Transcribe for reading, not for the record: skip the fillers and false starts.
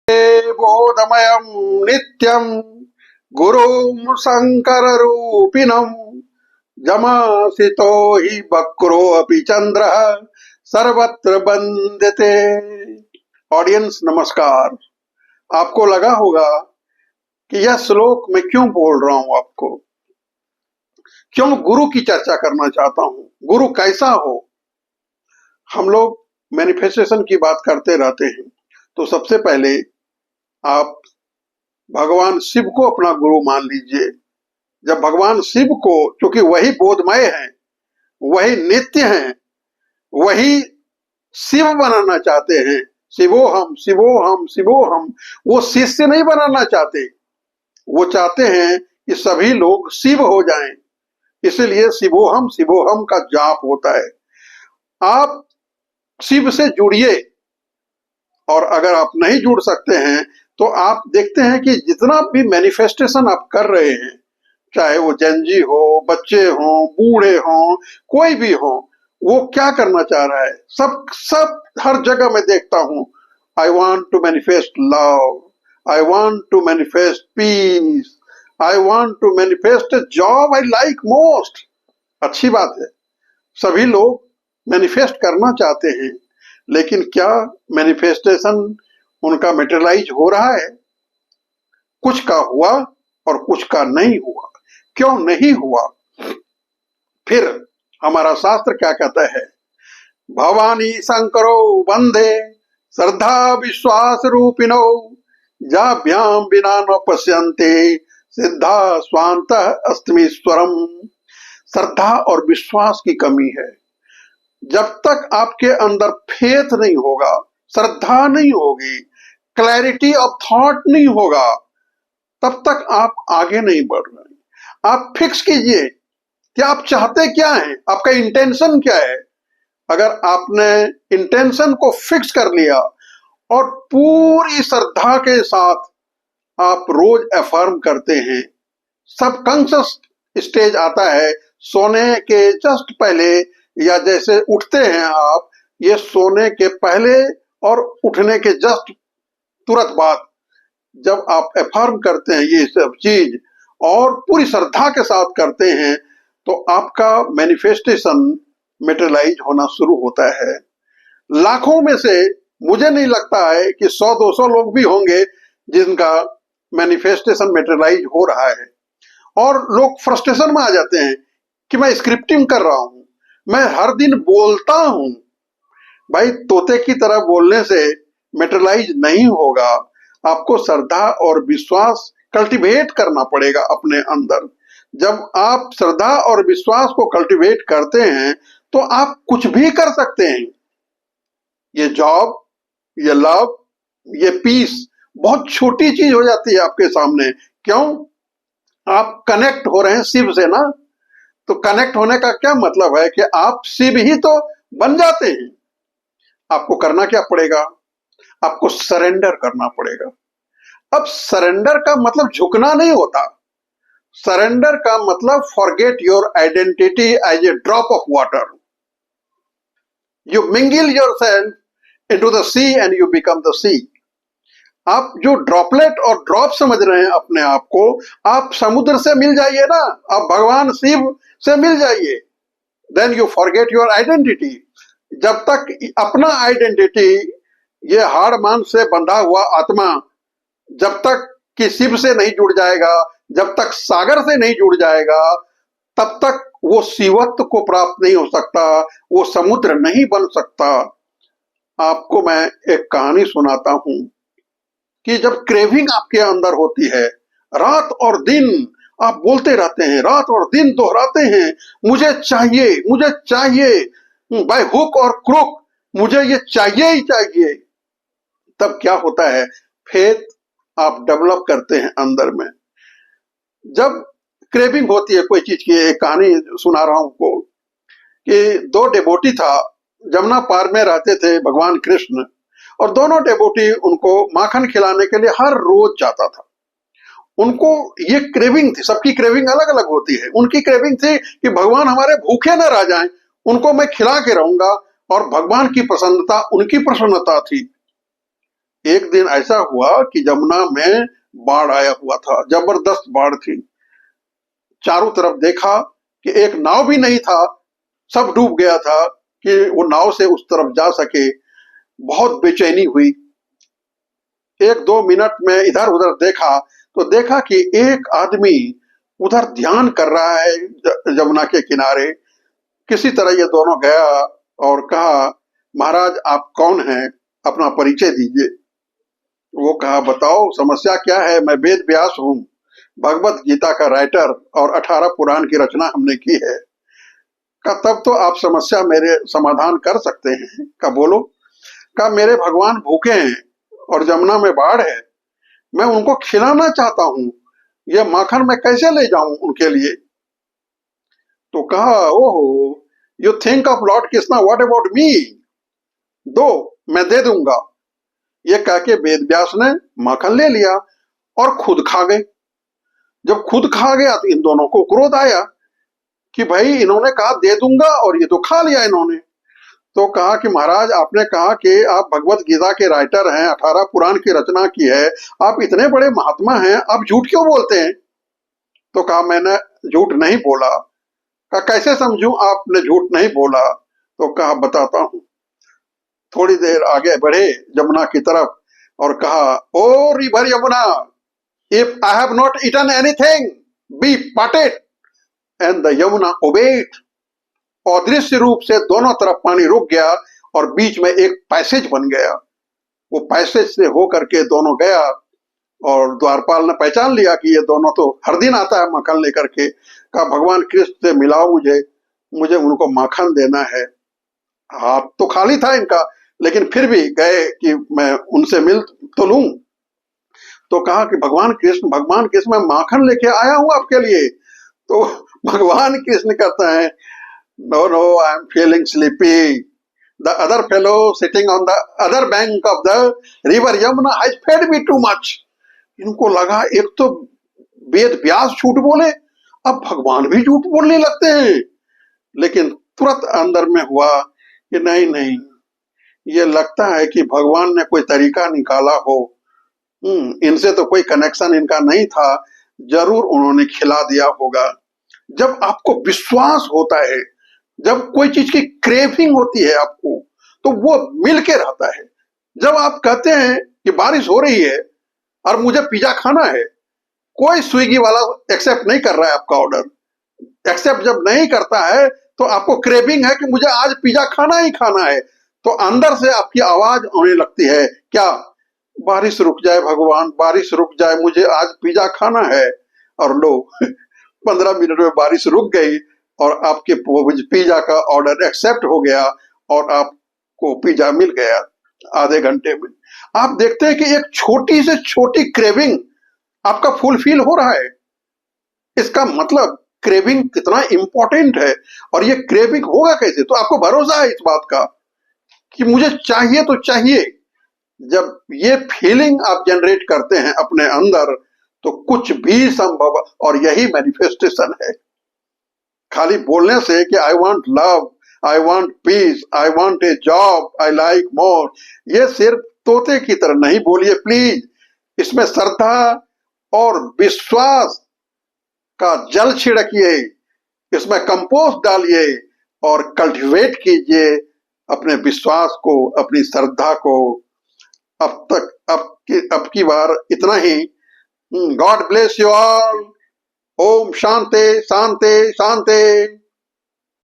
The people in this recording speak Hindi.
बोधमयं नित्यं गुरुं शङ्कररूपिणं जमासितो हि वक्रोऽपि चन्द्रः सर्वत्र वन्द्यते। ऑडियंस नमस्कार। आपको लगा होगा कि यह श्लोक मैं क्यों बोल रहा हूं, आपको क्यों गुरु की चर्चा करना चाहता हूं। गुरु कैसा हो। हम लोग मैनिफेस्टेशन की बात करते रहते हैं, तो सबसे पहले आप भगवान शिव को अपना गुरु मान लीजिए। जब भगवान शिव को, क्योंकि वही बोधमय हैं, वही नित्य हैं, वही शिव बनाना चाहते हैं, शिवोहम शिवोहम शिवोहम, वो शिष्य नहीं बनाना चाहते, वो चाहते हैं कि सभी लोग शिव हो जाएं। इसलिए शिवोहम शिवोहम का जाप होता है। आप शिव से जुड़िए, और अगर आप नहीं जुड़ सकते हैं तो आप देखते हैं कि जितना भी मैनिफेस्टेशन आप कर रहे हैं, चाहे वो जंजी हो, बच्चे हो, बूढ़े हो, कोई भी हो, वो क्या करना चाह रहा है। सब हर जगह मैं देखता हूं, I want to manifest love, I want to manifest peace, I want to manifest a job I like most. अच्छी बात है, सभी लोग मैनिफेस्ट करना चाहते हैं, लेकिन क्या मैनिफेस्टेशन उनका मटेरियलाइज हो रहा है? कुछ का हुआ और कुछ का नहीं हुआ। क्यों नहीं हुआ? फिर हमारा शास्त्र क्या कहता है? भवानी शंकरो वंदे श्रद्धा विश्वास रूपिणो जाभ्याम विना न पश्यन्ते सिद्धा स्वांत अस्मीश्वरम। श्रद्धा और विश्वास की कमी है। जब तक आपके अंदर फेथ नहीं होगा, श्रद्धा नहीं होगी, क्लैरिटी ऑफ थॉट नहीं होगा, तब तक आप आगे नहीं बढ़ रहे। आप फिक्स कीजिए कि आप चाहते क्या हैं, आपका इंटेंशन क्या है। अगर आपने इंटेंशन को फिक्स कर लिया और पूरी श्रद्धा के साथ आप रोज अफर्म करते हैं, सबकॉन्शियस स्टेज आता है सोने के जस्ट पहले, या जैसे उठते हैं आप, ये सोने के पहले और उठने के जस्ट तुरंत बाद जब आप अफर्म करते हैं ये सब चीज और पूरी श्रद्धा के साथ करते हैं, तो आपका मैनिफेस्टेशन मटेरियलाइज होना शुरू होता है। लाखों में से मुझे नहीं लगता है कि 100-200 लोग भी होंगे जिनका मैनिफेस्टेशन मटेरियलाइज हो रहा है। और लोग फ्रस्ट्रेशन में आ जाते हैं कि मैं स्क्रिप्टिंग कर रहा हूं, मैं हर दिन बोलता हूं। भाई, तोते की तरह बोलने से मटेरियलाइज नहीं होगा। आपको श्रद्धा और विश्वास कल्टीवेट करना पड़ेगा अपने अंदर। जब आप श्रद्धा और विश्वास को कल्टीवेट करते हैं तो आप कुछ भी कर सकते हैं। ये जॉब, ये लव, ये पीस बहुत छोटी चीज हो जाती है आपके सामने। क्यों? आप कनेक्ट हो रहे हैं शिव से ना। तो कनेक्ट होने का क्या मतलब है कि आप शिव ही तो बन जाते हैं। आपको करना क्या पड़ेगा? आपको सरेंडर करना पड़ेगा। अब सरेंडर का मतलब झुकना नहीं होता। सरेंडर का मतलब forget your identity as a drop of water. You mingle yourself into the sea and you become the sea. आप जो ड्रॉपलेट और ड्रॉप समझ रहे हैं अपने आप को, आप समुद्र से मिल जाइए ना, आप भगवान शिव से मिल जाइए। Then you forget your identity. जब तक अपना आइडेंटिटी, ये हाड़ मांस से बंधा हुआ आत्मा जब तक कि शिव से नहीं जुड़ जाएगा, जब तक सागर से नहीं जुड़ जाएगा, तब तक वो शिवत्व को प्राप्त नहीं हो सकता, वो समुद्र नहीं बन सकता। आपको मैं एक कहानी सुनाता हूं कि जब क्रेविंग आपके अंदर होती है, रात और दिन आप बोलते रहते हैं, रात और दिन दोहराते हैं, मुझे चाहिए, मुझे चाहिए, बाय हुक और क्रुक मुझे ये चाहिए ही चाहिए। तब क्या होता है? फेथ आप डेवलप करते हैं अंदर में। जब क्रेविंग होती है कोई चीज की, एक कहानी सुना रहा हूं को कि 2 डेवोटी था, जमुना पार में रहते थे भगवान कृष्ण, और दोनों डेवोटी उनको माखन खिलाने के लिए हर रोज जाता था। उनको ये क्रेविंग थी, सबकी क्रेविंग अलग अलग होती है। उनकी क्रेविंग थी कि भगवान हमारे भूखे न रह जाएं, उनको मैं खिला के रहूंगा, और भगवान की प्रसन्नता उनकी प्रसन्नता थी। एक दिन ऐसा हुआ कि जमुना में बाढ़ आया हुआ था, जबरदस्त बाढ़ थी। चारों तरफ देखा कि एक नाव भी नहीं था, सब डूब गया था कि वो नाव से उस तरफ जा सके। बहुत बेचैनी हुई। एक दो मिनट में इधर उधर देखा तो देखा कि एक आदमी उधर ध्यान कर रहा है जमुना के किनारे। किसी तरह ये दोनों गया और कहा, महाराज आप कौन हैं, अपना परिचय दीजिए। वो कहा, बताओ समस्या क्या है। मैं वेद व्यास हूँ, भगवत गीता का राइटर, और 18 पुराण की रचना हमने की है। का तब तो आप समस्या मेरे समाधान कर सकते हैं। का बोलो। का मेरे भगवान भूखे हैं और जमुना में बाढ़ है, मैं उनको खिलाना चाहता हूँ, ये माखन मैं कैसे ले जाऊं उनके लिए। तो कहा, ओहो, you think of Lord Krishna, what about me, दो, मैं दे दूंगा। ये कह के वेद व्यास ने माखन ले लिया और खुद खा गए। जब खुद खा गया तो इन दोनों को क्रोध आया कि भाई इन्होंने कहा दे दूंगा और ये तो खा लिया इन्होंने। तो कहा कि महाराज आपने कहा कि आप भगवत गीता के राइटर हैं, 18 पुराण की रचना की है, आप इतने बड़े महात्मा हैं, आप झूठ क्यों बोलते हैं। तो कहा, मैंने झूठ नहीं बोला। कहा, कैसे समझूं आपने झूठ नहीं बोला। तो कहा, बताता हूं। थोड़ी देर आगे बढ़े यमुना की तरफ और कहा, O river Yamuna, if I have not eaten anything, be parted. And the Yamuna obeyed. अदृश्य रूप से दोनों तरफ पानी रुक गया और बीच में एक पैसेज बन गया। वो पैसेज से होकर के दोनों गया और द्वारपाल ने पहचान लिया कि ये दोनों तो हर दिन आता है माखन लेकर के। कहा, भगवान कृष्ण से मिलाओ मुझे, मुझे उनको माखन देना है। हाथ तो खाली था इनका, लेकिन फिर भी गए कि मैं उनसे मिल तो लूं। तो कहा कि भगवान कृष्ण, मैं माखन लेके आया हूं आपके लिए। तो भगवान कृष्ण कहते हैं, no no, I am feeling sleepy. The other fellow sitting on the other bank of the river Yamuna has fed me too much. इनको लगा एक तो वेद व्यास झूठ बोले, अब भगवान भी झूठ बोलने लगते हैं। लेकिन तुरंत अंदर में हुआ कि नहीं नहीं, ये लगता है कि भगवान ने कोई तरीका निकाला हो। इनसे तो कोई कनेक्शन इनका नहीं था, जरूर उन्होंने खिला दिया होगा। जब आपको विश्वास होता है, जब कोई चीज की क्रेविंग होती है आपको, तो वो मिल के रहता है। जब आप कहते हैं कि बारिश हो रही है और मुझे पिज्जा खाना है, कोई स्विगी वाला एक्सेप्ट नहीं कर रहा है आपका ऑर्डर। एक्सेप्ट जब नहीं करता है तो आपको क्रेविंग है कि मुझे आज पिज्जा खाना ही खाना है, तो अंदर से आपकी आवाज आने लगती है, क्या, बारिश रुक जाए भगवान, बारिश रुक जाए, मुझे आज पिज्जा खाना है। और लो 15 मिनट में बारिश रुक गई और आपके पिज्जा का ऑर्डर एक्सेप्ट हो गया और आपको पिज्जा मिल गया आधे घंटे में। आप देखते हैं कि एक छोटी से छोटी क्रेविंग आपका फुलफिल हो रहा है। इसका मतलब क्रेविंग कितना इंपॉर्टेंट है। और ये क्रेविंग होगा कैसे, तो आपको भरोसा है इस बात का कि मुझे चाहिए तो चाहिए। जब ये फीलिंग आप जनरेट करते हैं अपने अंदर, तो कुछ भी संभव, और यही मैनिफेस्टेशन है। खाली बोलने से कि I want love, I want piece, I want a job, I like more, ये सिर्फ तोते की तरह नहीं बोलिए प्लीज। इसमें श्रद्धा और विश्वास का जल छिड़किए, इसमें कंपोस्ट डालिए और कल्टीवेट कीजिए अपने विश्वास को, अपनी श्रद्धा को। अब की बार इतना ही। God bless you all. ओम शांति शांति शांति।